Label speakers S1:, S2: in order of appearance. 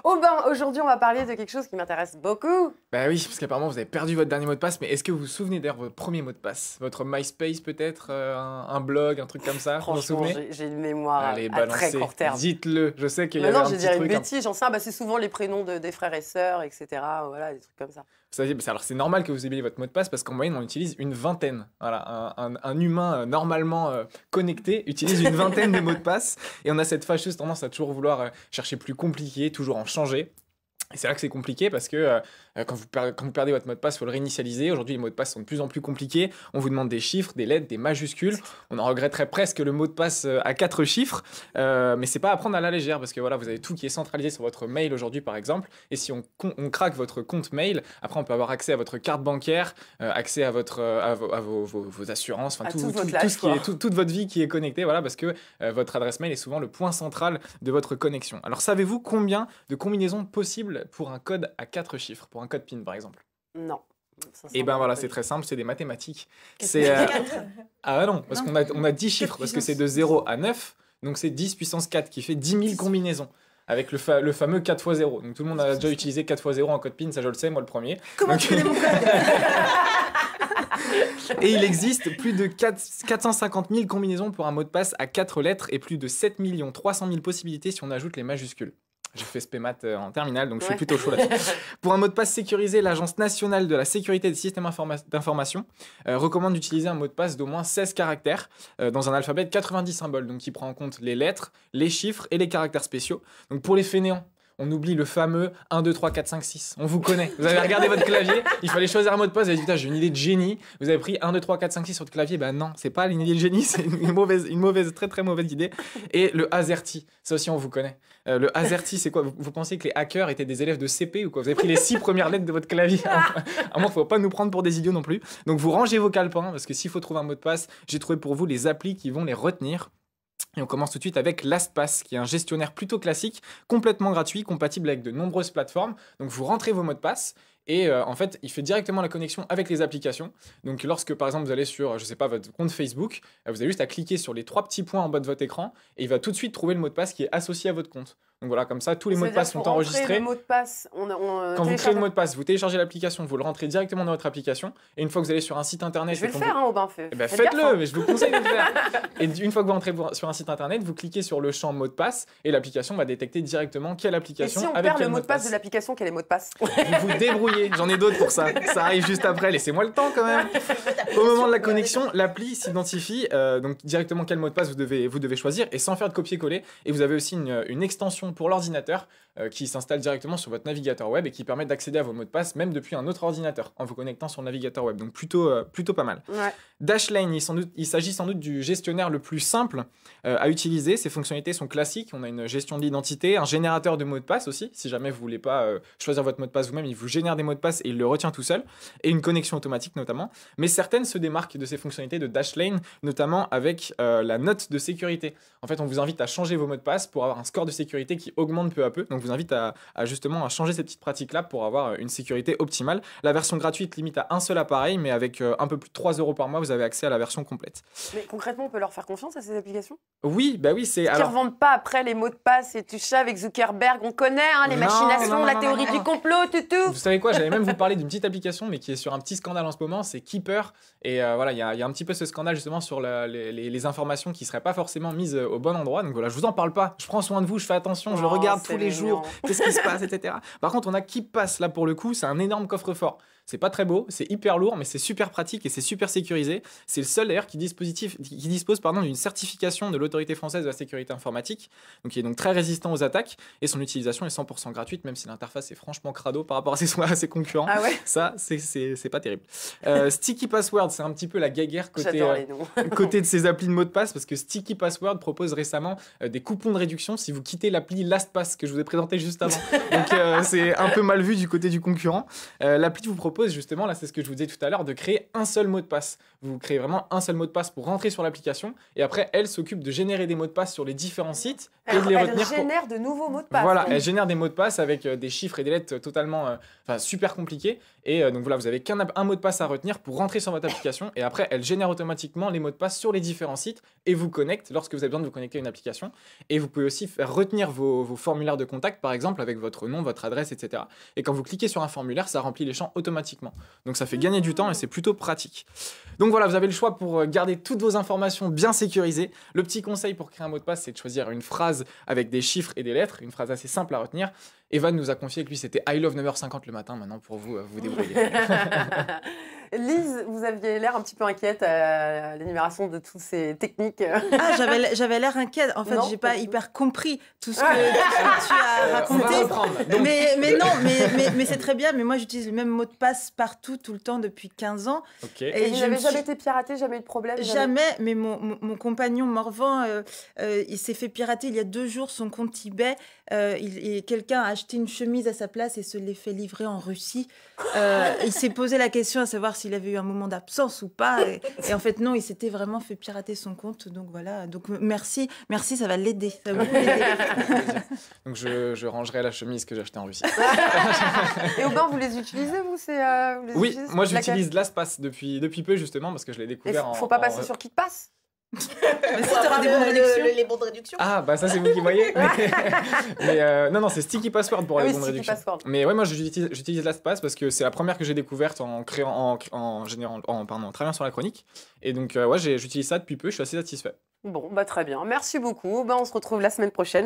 S1: Oh ben, aujourd'hui, on va parler de quelque chose qui m'intéresse beaucoup.
S2: Bah oui, parce qu'apparemment vous avez perdu votre dernier mot de passe, mais est-ce que vous vous souvenez d'ailleurs votre premier mot de passe? Votre MySpace peut-être, un blog, un truc comme ça, vous vous en
S1: Franchement,
S2: souvenez?
S1: j'ai une mémoire
S2: Allez,
S1: à très
S2: balancez,
S1: court terme.
S2: dites-le. Je sais qu'il y avait
S1: Maintenant,
S2: un
S1: je vais
S2: petit
S1: dire une
S2: truc.
S1: bêtise, j'en sais, bah, c'est souvent les prénoms des frères et sœurs, etc. Voilà, des trucs comme ça.
S2: Alors c'est normal que vous ayez votre mot de passe parce qu'en moyenne on utilise une vingtaine. Voilà, un humain normalement connecté utilise une vingtaine de mots de passe et on a cette fâcheuse tendance à toujours vouloir chercher plus compliqué, toujours en changer. Et c'est là que c'est compliqué parce que quand vous perdez votre mot de passe, il faut le réinitialiser. Aujourd'hui, les mots de passe sont de plus en plus compliqués. On vous demande des chiffres, des lettres, des majuscules. On en regretterait presque le mot de passe à 4 chiffres. Mais c'est pas à prendre à la légère parce que voilà, vous avez tout qui est centralisé sur votre mail aujourd'hui, par exemple. Et si on craque votre compte mail, après, on peut avoir accès à votre carte bancaire, accès à, vos assurances, enfin, toute votre vie qui est connectée. Voilà, parce que votre adresse mail est souvent le point central de votre connexion. Alors, savez-vous combien de combinaisons possibles pour un code à 4 chiffres, pour un code PIN par exemple?
S1: Non.
S2: Et ben voilà, c'est très simple, c'est des mathématiques. C'est Ah non, parce on a 10 chiffres, parce que c'est de 0 à 9, donc c'est 10 puissance 4 qui fait 10 000 combinaisons. Avec le fameux 4 x 0. Donc tout le monde a déjà utilisé 4 x 0 en code PIN, ça je le sais, moi le premier.
S1: Comment tu connais mon code?
S2: Et il existe plus de 450 000 combinaisons pour un mot de passe à 4 lettres et plus de 7 300 000 possibilités si on ajoute les majuscules. J'ai fait SPMAT en terminale, donc je suis plutôt chaud là-dessus. Pour un mot de passe sécurisé, l'Agence nationale de la sécurité des systèmes d'information recommande d'utiliser un mot de passe d'au moins 16 caractères dans un alphabet de 90 symboles, donc qui prend en compte les lettres, les chiffres et les caractères spéciaux. Donc pour les fainéants, on oublie le fameux 1, 2, 3, 4, 5, 6. On vous connaît. Vous avez regardé votre clavier, il fallait choisir un mot de passe, vous avez dit putain, j'ai une idée de génie. Vous avez pris 1, 2, 3, 4, 5, 6 sur le clavier. Ben non, c'est pas une idée de génie, c'est une très très mauvaise idée. Et le AZERTY, ça aussi on vous connaît. Le AZERTY, c'est quoi? Vous pensez que les hackers étaient des élèves de CP ou quoi? Vous avez pris les 6 premières lettres de votre clavier. À moins, faut pas nous prendre pour des idiots non plus. Donc vous rangez vos calepins parce que s'il faut trouver un mot de passe, j'ai trouvé pour vous les applis qui vont les retenir. Et on commence tout de suite avec LastPass, qui est un gestionnaire plutôt classique, complètement gratuit, compatible avec de nombreuses plateformes. Donc vous rentrez vos mots de passe et en fait, il fait directement la connexion avec les applications. Donc lorsque par exemple vous allez sur, je sais pas, votre compte Facebook, vous avez juste à cliquer sur les 3 petits points en bas de votre écran et il va tout de suite trouver le mot de passe qui est associé à votre compte. Donc voilà, comme ça, tous les mots de passe sont enregistrés.
S1: Le mot de passe,
S2: quand vous créez le mot de passe, vous téléchargez l'application, vous le rentrez directement dans votre application. Et une fois que vous allez sur un site internet...
S1: Je vais le faire, hein, Aubin.
S2: Faites-le, mais je vous conseille de le faire. Et une fois que vous rentrez sur un site internet, vous cliquez sur le champ mot de passe et l'application va détecter directement quelle application avec quel mot de passe.
S1: Et si on perd le mot de passe de l'application, quel est le mot de passe?
S2: Vous vous débrouillez, j'en ai d'autres pour ça. Ça arrive juste après, laissez-moi le temps quand même. Au moment de la connexion, l'appli s'identifie donc directement quel mot de passe vous devez choisir et sans faire de copier-coller. Et vous avez aussi une extension pour l'ordinateur qui s'installe directement sur votre navigateur web et qui permet d'accéder à vos mots de passe même depuis un autre ordinateur en vous connectant sur le navigateur web. Donc plutôt pas mal.
S1: Ouais.
S2: Dashlane, il s'agit sans doute du gestionnaire le plus simple à utiliser. Ses fonctionnalités sont classiques. On a une gestion de l'identité, un générateur de mots de passe aussi. Si jamais vous voulez pas choisir votre mot de passe vous-même, il vous génère des mots de passe et il le retient tout seul. Et une connexion automatique notamment. Mais certaines se démarquent de ces fonctionnalités de Dashlane, notamment avec la note de sécurité. En fait, on vous invite à changer vos mots de passe pour avoir un score de sécurité qui augmente peu à peu. Donc, je vous invite à justement à changer ces petites pratiques-là pour avoir une sécurité optimale. La version gratuite limite à un seul appareil, mais avec un peu plus de 3 € par mois, vous avez accès à la version complète.
S1: Mais concrètement, on peut leur faire confiance à ces applications?
S2: Oui, bah oui, c'est...
S1: Qui ne revendent pas après les mots de passe et tout ça avec Zuckerberg. On connaît les machinations, la théorie du complot, tout.
S2: Vous savez quoi, j'allais même vous parler d'une petite application, mais qui est sur un petit scandale en ce moment, c'est Keeper. Et voilà, il y a un petit peu ce scandale justement sur les informations qui ne seraient pas forcément mises au bon endroit. Donc voilà, je vous en parle pas. Je prends soin de vous, je fais attention, je regarde tous les jours qu'est-ce qui se passe, etc. Par contre, on a KeepPass là pour le coup, c'est un énorme coffre-fort. C'est pas très beau, c'est hyper lourd, mais c'est super pratique et c'est super sécurisé. C'est le seul d'ailleurs qui dispose d'une certification de l'autorité française de la sécurité informatique, donc qui est donc très résistant aux attaques, et son utilisation est 100% gratuite, même si l'interface est franchement crado par rapport à ses concurrents.
S1: Ah ouais.
S2: Ça, c'est pas terrible. Sticky Password, c'est un petit peu la guéguerre côté de ces applis de mots de passe, parce que Sticky Password propose récemment des coupons de réduction si vous quittez l'appli LastPass que je vous ai présenté juste avant. Donc c'est un peu mal vu du côté du concurrent. L'appli vous propose propose justement, là c'est ce que je vous disais tout à l'heure, de créer un seul mot de passe. Vous créez vraiment un seul mot de passe pour rentrer sur l'application et après elle s'occupe de générer des mots de passe sur les différents sites et de les retenir.
S1: Elle génère de nouveaux mots de passe.
S2: Voilà, elle génère des mots de passe avec des chiffres et des lettres totalement super compliqués. Et donc voilà, vous avez un mot de passe à retenir pour rentrer sur votre application et après elle génère automatiquement les mots de passe sur les différents sites et vous connecte lorsque vous avez besoin de vous connecter à une application. Et vous pouvez aussi faire retenir vos formulaires de contact par exemple avec votre nom, votre adresse, etc. Et quand vous cliquez sur un formulaire, ça remplit les champs automatiquement. Donc ça fait gagner du temps et c'est plutôt pratique. Donc voilà, vous avez le choix pour garder toutes vos informations bien sécurisées. Le petit conseil pour créer un mot de passe, c'est de choisir une phrase avec des chiffres et des lettres, une phrase assez simple à retenir. Evan nous a confié que lui c'était I love 9h50 le matin, maintenant pour vous vous débrouiller.
S1: Lise, vous aviez l'air un petit peu inquiète à l'énumération de toutes ces techniques.
S3: Ah, j'avais l'air inquiète. En fait, j'ai pas hyper compris tout ce que tu as raconté. Mais c'est très bien. Mais moi, j'utilise le même mot de passe partout, tout le temps, depuis 15 ans.
S2: Okay.
S1: Et vous n'avez jamais été piraté, jamais eu de problème?
S3: Jamais, mais mon compagnon Morvan, il s'est fait pirater il y a 2 jours son compte eBay. Quelqu'un a acheté une chemise à sa place et se l'est fait livrer en Russie. Il s'est posé la question à savoir s'il avait eu un moment d'absence ou pas. Et en fait, non, il s'était vraiment fait pirater son compte. Donc voilà. Donc merci, ça va l'aider. Ça va beaucoup l'aider.
S2: Donc je rangerai la chemise que j'ai achetée en Russie.
S1: Et Aubin, vous les utilisez, vous,
S2: Oui, moi j'utilise LastPass depuis peu justement parce que je l'ai découvert.
S1: Faut pas passer sur KitPass?
S3: Mais si t'auras des bons de réduction.
S4: Les bons de réduction.
S2: Ah, bah ça c'est vous qui voyez. Mais non, c'est Sticky Password pour les bons de réduction.
S1: Password.
S2: Mais ouais, moi j'utilise LastPass parce que c'est la première que j'ai découverte en travaillant sur la chronique. Et donc ouais, j'utilise ça depuis peu, je suis assez satisfait.
S1: Bon, bah très bien. Merci beaucoup. On se retrouve la semaine prochaine.